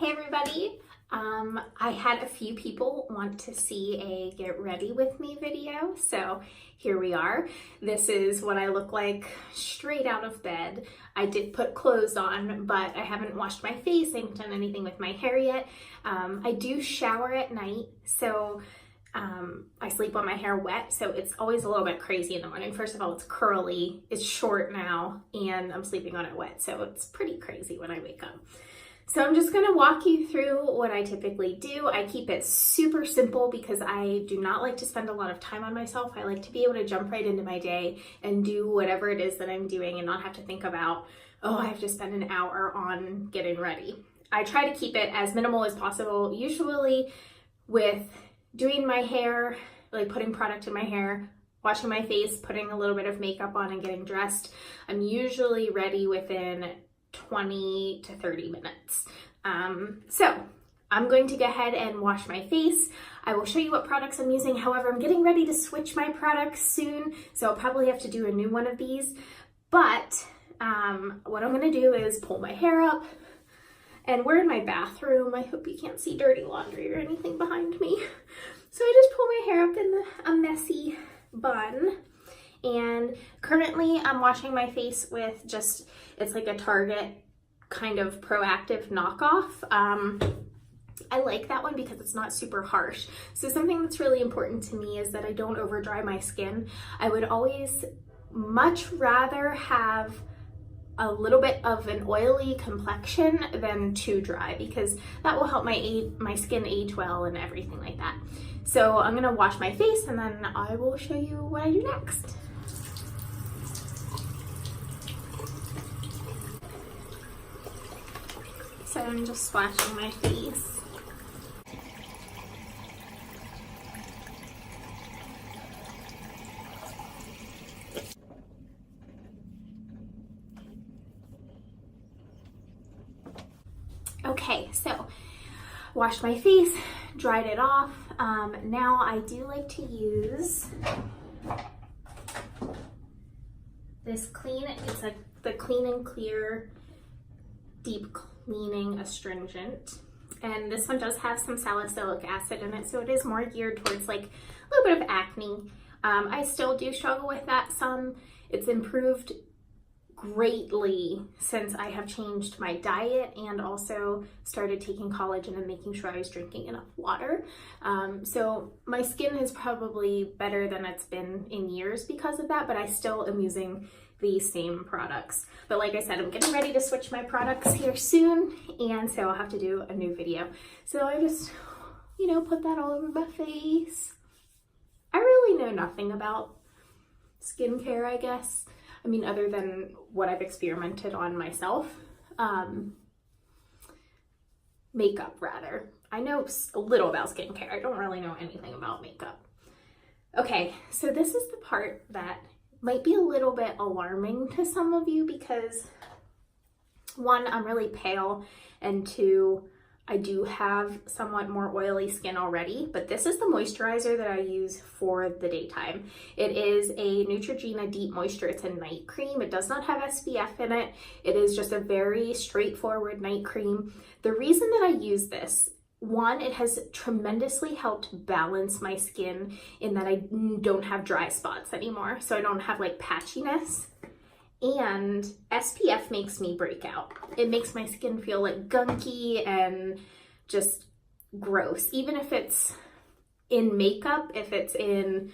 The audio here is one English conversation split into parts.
Hey everybody! I had a few people want to see a get ready with me video, so here we are. This is what I look like straight out of bed. I did put clothes on, but I haven't washed my face, I haven't done anything with my hair yet. I do shower at night, so I sleep on my hair wet, so it's always a little bit crazy in the morning. First of all, it's curly, it's short now, and I'm sleeping on it wet, so it's pretty crazy when I wake up. So I'm just going to walk you through what I typically do. I keep it super simple because I do not like to spend a lot of time on myself. I like to be able to jump right into my day and do whatever it is that I'm doing and not have to think about, oh, I have to spend an hour on getting ready. I try to keep it as minimal as possible, usually with doing my hair, like putting product in my hair, washing my face, putting a little bit of makeup on and getting dressed. I'm usually ready within 20 to 30 minutes. So I'm going to go ahead and wash my face. I will show you what products I'm using. However, I'm getting ready to switch my products soon, so I'll probably have to do a new one of these. But what I'm going to do is pull my hair up, and we're in my bathroom. I hope you can't see dirty laundry or anything behind me. So I just pull my hair up in a messy bun. And currently I'm washing my face with just, it's like a Target kind of proactive knockoff. I like that one because it's not super harsh. So something that's really important to me is that I don't over dry my skin. I would always much rather have a little bit of an oily complexion than too dry, because that will help my skin age well and everything like that. So I'm gonna wash my face and then I will show you what I do next. So I'm just splashing my face. Okay, so washed my face, dried it off. Now I do like to use this it's like the Clean and Clear Deep Cleaning Astringent, and this one does have some salicylic acid in it, so it is more geared towards like a little bit of acne. I still do struggle with that some. It's improved greatly since I have changed my diet and also started taking collagen and making sure I was drinking enough water. So my skin is probably better than it's been in years because of that, but I still am using these same products. But like I said, I'm getting ready to switch my products here soon, and so I'll have to do a new video. So I just, put that all over my face. I really know nothing about skincare, I guess. I mean, other than what I've experimented on myself. Makeup, rather. I know a little about skincare. I don't really know anything about makeup. Okay, so this is the part that might be a little bit alarming to some of you because, one, I'm really pale, and two, I do have somewhat more oily skin already, but this is the moisturizer that I use for the daytime. It is a Neutrogena Deep Moisture. It's a night cream. It does not have SPF in it. It is just a very straightforward night cream. The reason that I use this, one, it has tremendously helped balance my skin in that I don't have dry spots anymore, so I don't have like patchiness. And SPF makes me break out. It makes my skin feel like gunky and just gross. Even if it's in makeup, if it's in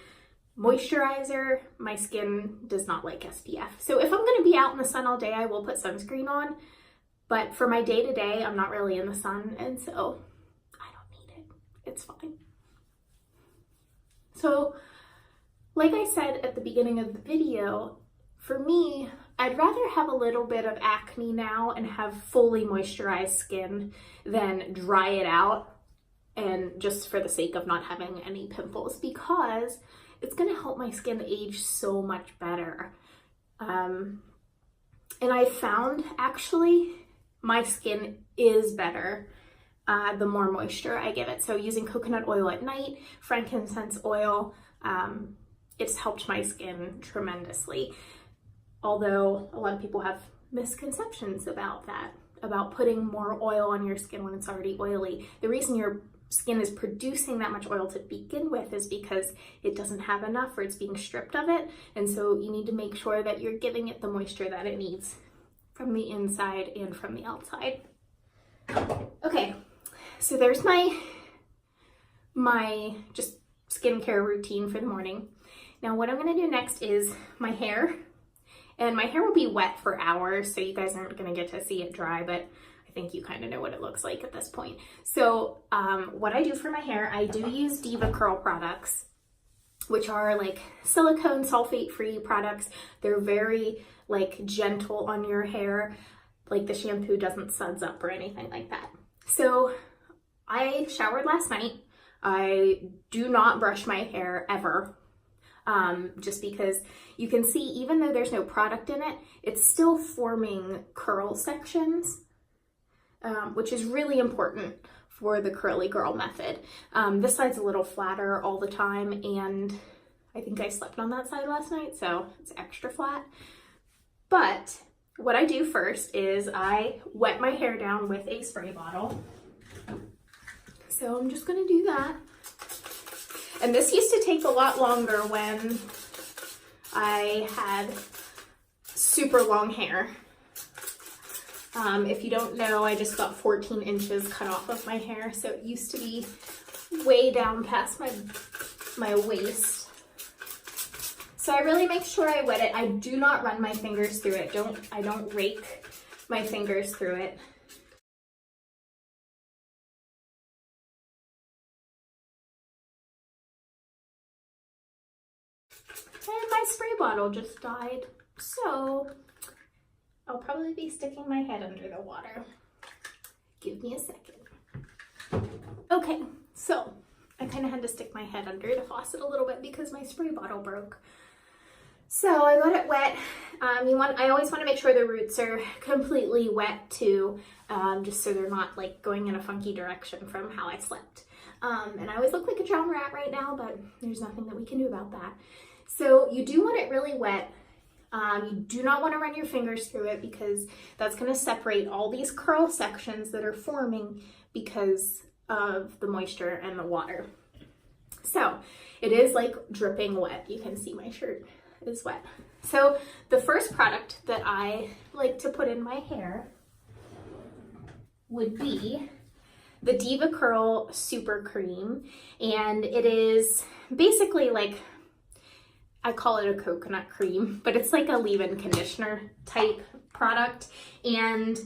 moisturizer, my skin does not like SPF. So if I'm gonna be out in the sun all day, I will put sunscreen on. But for my day-to-day, I'm not really in the sun, and so I don't need it. It's fine. So, like I said at the beginning of the video, for me, I'd rather have a little bit of acne now and have fully moisturized skin than dry it out and just for the sake of not having any pimples, because it's going to help my skin age so much better. And I found actually my skin is better the more moisture I give it. So using coconut oil at night, frankincense oil, it's helped my skin tremendously. Although a lot of people have misconceptions about that. about putting more oil on your skin when it's already oily. The reason your skin is producing that much oil to begin with is because it doesn't have enough, or it's being stripped of it. And so you need to make sure that you're giving it the moisture that it needs from the inside and from the outside. Okay, so there's my just skincare routine for the morning. Now what I'm gonna do next is my hair. And my hair will be wet for hours, so you guys aren't gonna get to see it dry, but I think you kind of know what it looks like at this point. So what I do for my hair, I do use Deva Curl products, which are like silicone sulfate-free products. They're very like gentle on your hair. Like the shampoo doesn't suds up or anything like that. So I showered last night. I do not brush my hair ever. Just because you can see, even though there's no product in it, it's still forming curl sections, which is really important for the curly girl method. This side's a little flatter all the time, and I think I slept on that side last night, so it's extra flat. But what I do first is I wet my hair down with a spray bottle. So I'm just gonna do that. And this used to take a lot longer when I had super long hair. If you don't know, I just got 14 inches cut off of my hair, so it used to be way down past my waist. So I really make sure I wet it. I do not run my fingers through it. I don't rake my fingers through it. And my spray bottle just died, so I'll probably be sticking my head under the water. Give me a second. Okay, so I kind of had to stick my head under the faucet a little bit because my spray bottle broke. So I let it wet. I always want to make sure the roots are completely wet too, just so they're not like going in a funky direction from how I slept. And I always look like a drowned rat right now, but there's nothing that we can do about that. So you do want it really wet. You do not want to run your fingers through it because that's going to separate all these curl sections that are forming because of the moisture and the water. So it is like dripping wet. You can see my shirt is wet. So the first product that I like to put in my hair would be the Deva Curl Super Cream. And it is basically like, I call it a coconut cream, but it's like a leave-in conditioner type product. And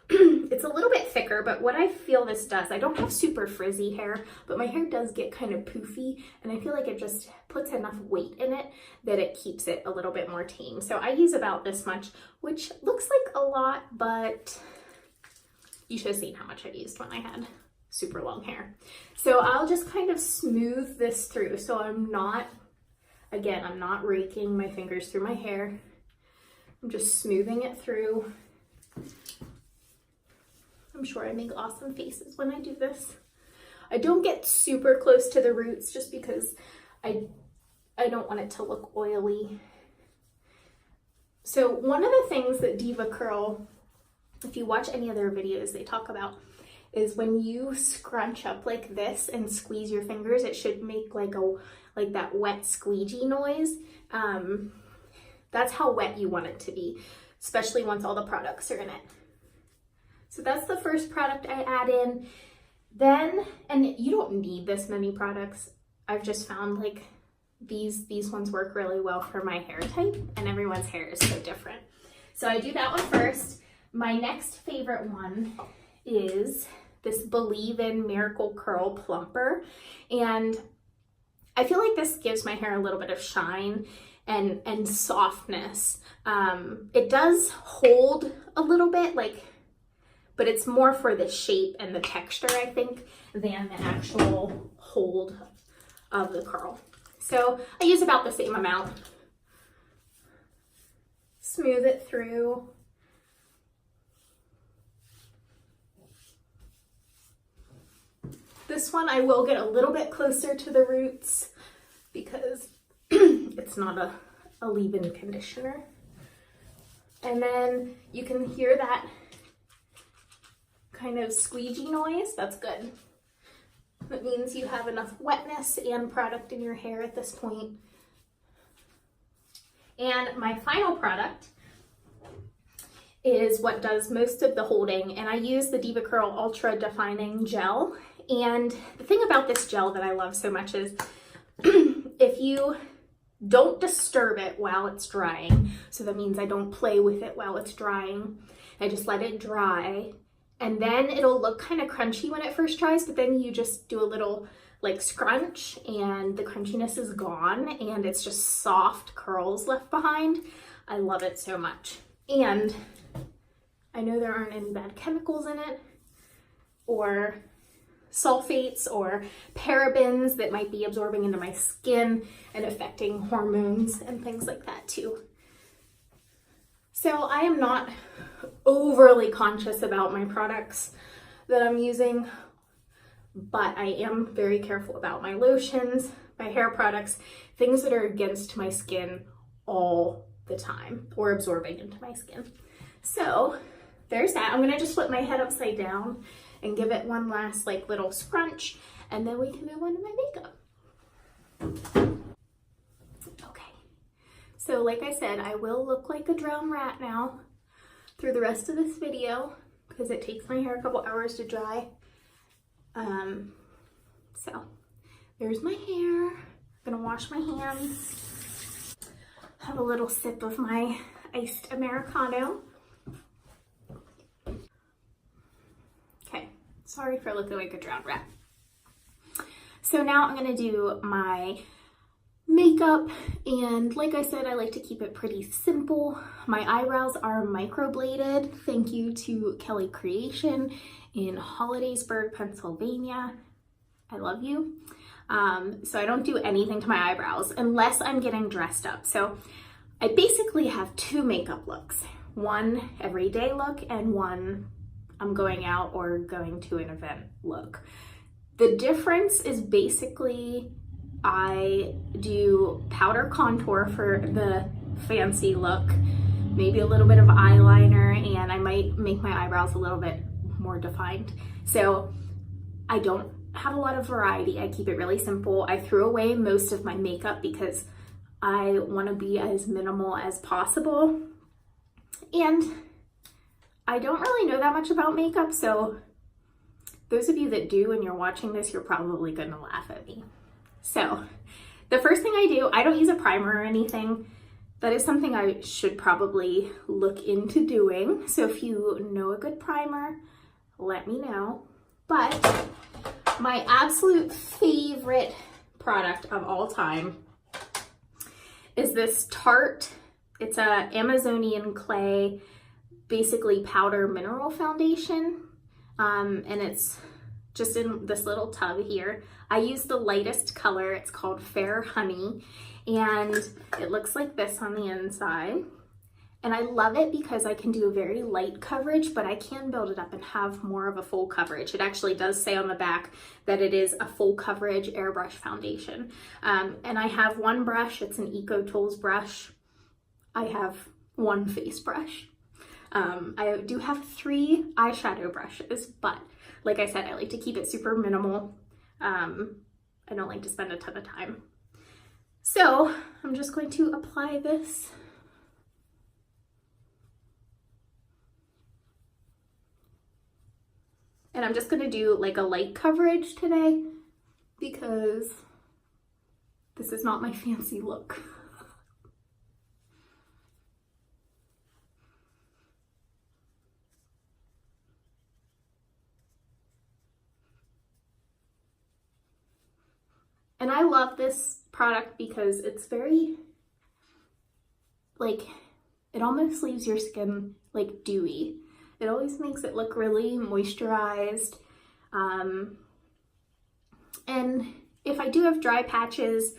it's a little bit thicker, but what I feel this does, I don't have super frizzy hair, but my hair does get kind of poofy, and I feel like it just puts enough weight in it that it keeps it a little bit more tame. So I use about this much, which looks like a lot, but you should have seen how much I used when I had super long hair. So I'll just kind of smooth this through. So I'm not raking my fingers through my hair. I'm just smoothing it through. I'm sure I make awesome faces when I do this. I don't get super close to the roots just because I don't want it to look oily. So one of the things that Deva Curl, if you watch any of their videos, they talk about is when you scrunch up like this and squeeze your fingers, it should make like that wet squeegee noise. That's how wet you want it to be, especially once all the products are in it. So that's the first product I add in. Then, and you don't need this many products. I've just found like these ones work really well for my hair type, and everyone's hair is so different. So I do that one first. My next favorite one is this Believe in Miracle Curl Plumper. And I feel like this gives my hair a little bit of shine and softness. It does hold a little bit, but it's more for the shape and the texture, I think, than the actual hold of the curl. So I use about the same amount. Smooth it through. This one I will get a little bit closer to the roots because it's not a leave-in conditioner. And then you can hear that kind of squeegee noise. That's good. That means you have enough wetness and product in your hair at this point. And my final product is what does most of the holding, and I use the Deva Curl Ultra Defining Gel. And the thing about this gel that I love so much is if you don't disturb it while it's drying, so that means I don't play with it while it's drying, I just let it dry, and then it'll look kind of crunchy when it first dries, but then you just do a little like scrunch and the crunchiness is gone and it's just soft curls left behind. I love it so much. And I know there aren't any bad chemicals in it or sulfates or parabens that might be absorbing into my skin and affecting hormones and things like that too. So I am not overly conscious about my products that I'm using, but I am very careful about my lotions, my hair products, things that are against my skin all the time or absorbing into my skin. So there's that. I'm gonna just flip my head upside down and give it one last like little scrunch, and then we can move on to my makeup. Okay, so like I said, I will look like a drowned rat now through the rest of this video because it takes my hair a couple hours to dry. So there's my hair. I'm gonna wash my hands, have a little sip of my iced Americano. Okay, sorry for looking like a drowned rat. So now I'm gonna do my makeup, and like I said, I like to keep it pretty simple. My eyebrows are microbladed. Thank you to Kelly Creation in Hollidaysburg, Pennsylvania. I love you. So I don't do anything to my eyebrows unless I'm getting dressed up. So I basically have two makeup looks, one everyday look and one I'm going out or going to an event look. The difference is basically I do powder contour for the fancy look, maybe a little bit of eyeliner, and I might make my eyebrows a little bit more defined. So I don't have a lot of variety. I keep it really simple. I threw away most of my makeup because I want to be as minimal as possible. And I don't really know that much about makeup, so those of you that do and you're watching this, you're probably going to laugh at me. So the first thing I do, I don't use a primer or anything. That is something I should probably look into doing. So if you know a good primer, let me know. But my absolute favorite product of all time is this Tarte. It's a Amazonian clay, basically powder mineral foundation. And it's just in this little tub here. I use the lightest color. It's called Fair Honey, and it looks like this on the inside. And I love it because I can do a very light coverage, but I can build it up and have more of a full coverage. It actually does say on the back that it is a full coverage airbrush foundation. And I have one brush. It's an Eco Tools brush. I have one face brush. I do have 3 eyeshadow brushes, but like I said, I like to keep it super minimal. I don't like to spend a ton of time. So I'm just going to apply this. And I'm just going to do like a light coverage today because this is not my fancy look. And I love this product because it's very, like, it almost leaves your skin like dewy. It always makes it look really moisturized. And if I do have dry patches,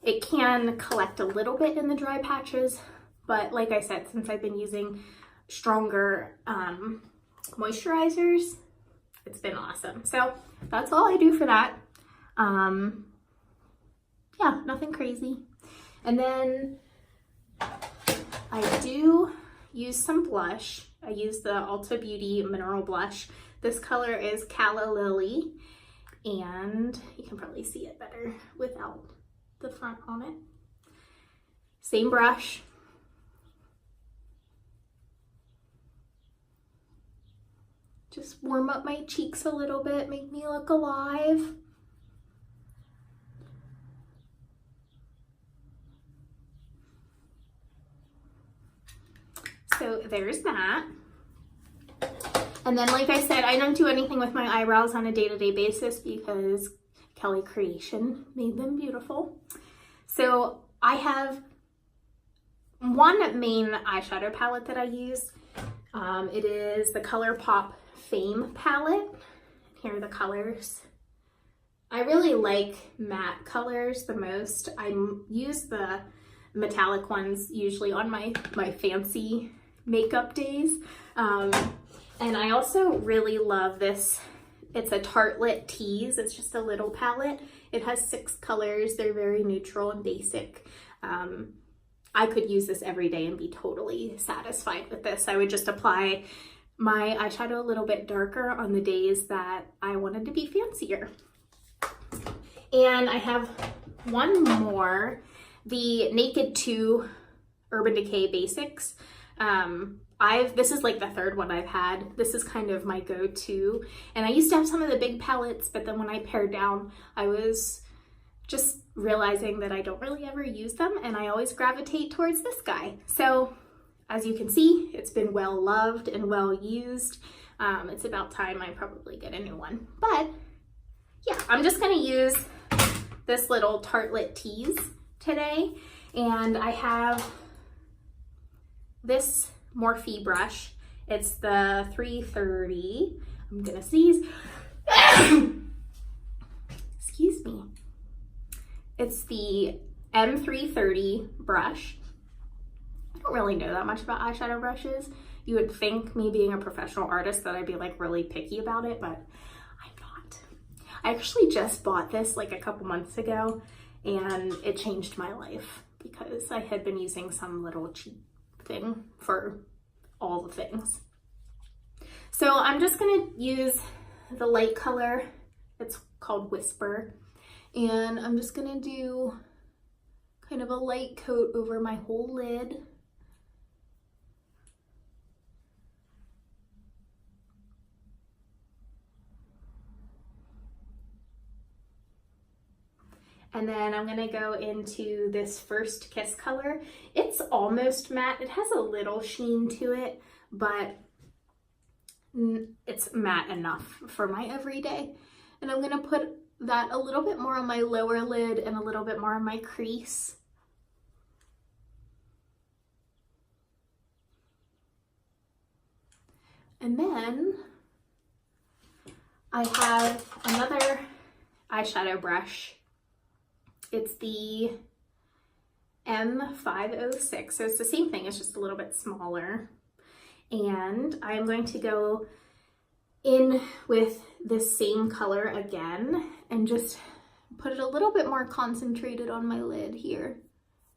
it can collect a little bit in the dry patches. But like I said, since I've been using stronger moisturizers, it's been awesome. So that's all I do for that. Yeah, nothing crazy. And then I do use some blush. I use the Ulta Beauty Mineral Blush. This color is Calla Lily, and you can probably see it better without the front on it. Same brush. Just warm up my cheeks a little bit, make me look alive. So there's that. And then, like I said, I don't do anything with my eyebrows on a day-to-day basis because Kelly Creation made them beautiful. So I have one main eyeshadow palette that I use. It is the ColourPop Fame palette. Here are the colors. I really like matte colors the most. I use the metallic ones usually on my fancy makeup days. And I also really love this. It's a Tartelette Tease. It's just a little palette. It has 6 colors. They're very neutral and basic. I could use this every day and be totally satisfied with this. I would just apply my eyeshadow a little bit darker on the days that I wanted to be fancier. And I have one more, the Naked 2 Urban Decay Basics. This is like the third one I've had. This is kind of my go-to. And I used to have some of the big palettes, but then when I pared down, I was just realizing that I don't really ever use them, and I always gravitate towards this guy. So as you can see, it's been well loved and well used. It's about time I probably get a new one. But yeah, I'm just gonna use this little Tartelette Tease today. And I have this Morphe brush. It's the 330. I'm gonna sneeze. Excuse me. It's the M330 brush. I don't really know that much about eyeshadow brushes. You would think, me being a professional artist, that I'd be like really picky about it, but I'm not. I actually just bought this like a couple months ago, and it changed my life because I had been using some little cheap thing for all the things. So I'm just gonna use the light color. It's called Whisper. And I'm just gonna do kind of a light coat over my whole lid. And then I'm gonna go into this First Kiss color. It's almost matte. It has a little sheen to it, but it's matte enough for my everyday. And I'm gonna put that a little bit more on my lower lid and a little bit more on my crease. And then I have another eyeshadow brush. It's the M506, so it's the same thing, it's just a little bit smaller. And I'm going to go in with this same color again and just put it a little bit more concentrated on my lid here.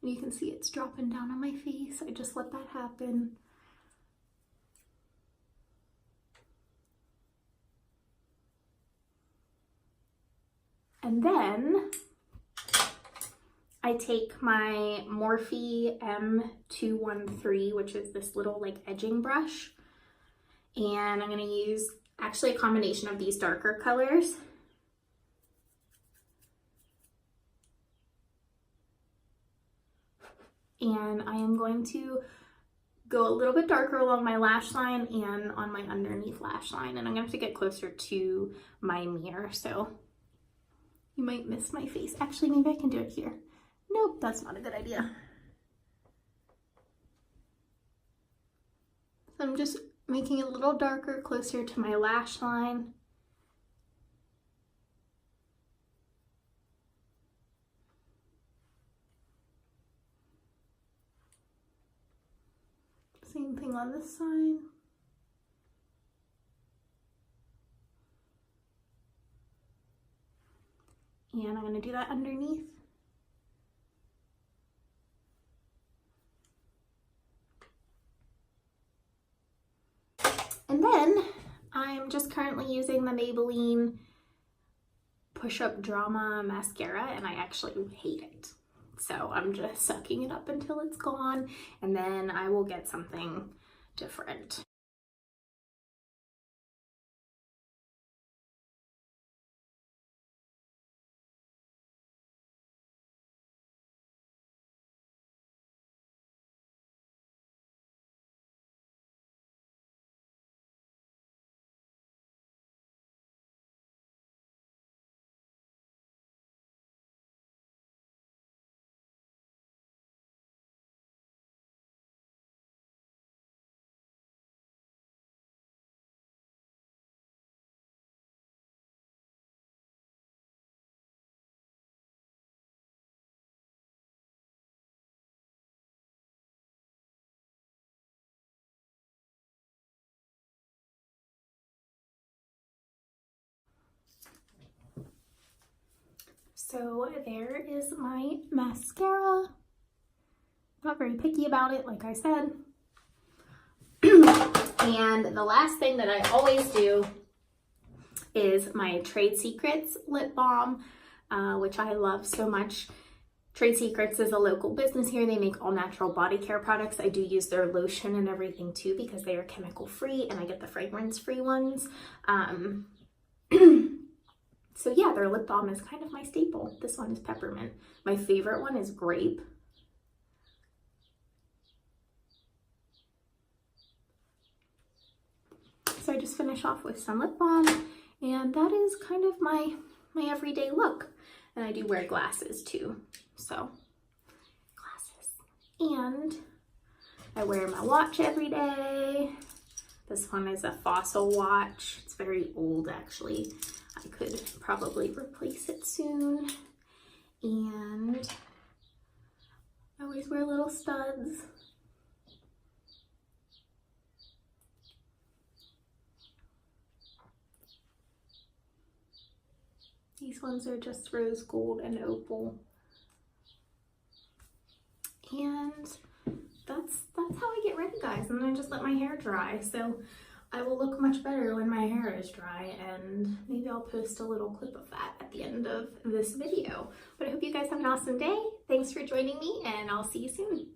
And you can see it's dropping down on my face. I just let that happen. And then I take my Morphe M213, which is this little like edging brush, and I'm going to use actually a combination of these darker colors. And I am going to go a little bit darker along my lash line and on my underneath lash line, and I'm going to have to get closer to my mirror, so you might miss my face. Actually, maybe I can do it here. Nope, that's not a good idea. So I'm just making it a little darker, closer to my lash line. Same thing on this side. And I'm going to do that underneath. And then I'm just currently using the Maybelline Push Up Drama mascara, and I actually hate it. So I'm just sucking it up until it's gone, and then I will get something different. So there is my mascara. Not very picky about it, like I said. And the last thing that I always do is my Trade Secrets lip balm, which I love so much. Trade Secrets is a local business here. They make all natural body care products. I do use their lotion and everything too because they are chemical free, and I get the fragrance free ones. So yeah, their lip balm is kind of my staple. This one is peppermint. My favorite one is grape. So I just finish off with some lip balm, and that is kind of my everyday look. And I do wear glasses too, so glasses. And I wear my watch every day. This one is a Fossil watch. It's very old actually. I could probably replace it soon. And I always wear little studs. These ones are just rose gold and opal. And that's how I get ready, guys. And then I just let my hair dry. So I will look much better when my hair is dry, and maybe I'll post a little clip of that at the end of this video. But I hope you guys have an awesome day. Thanks for joining me, and I'll see you soon.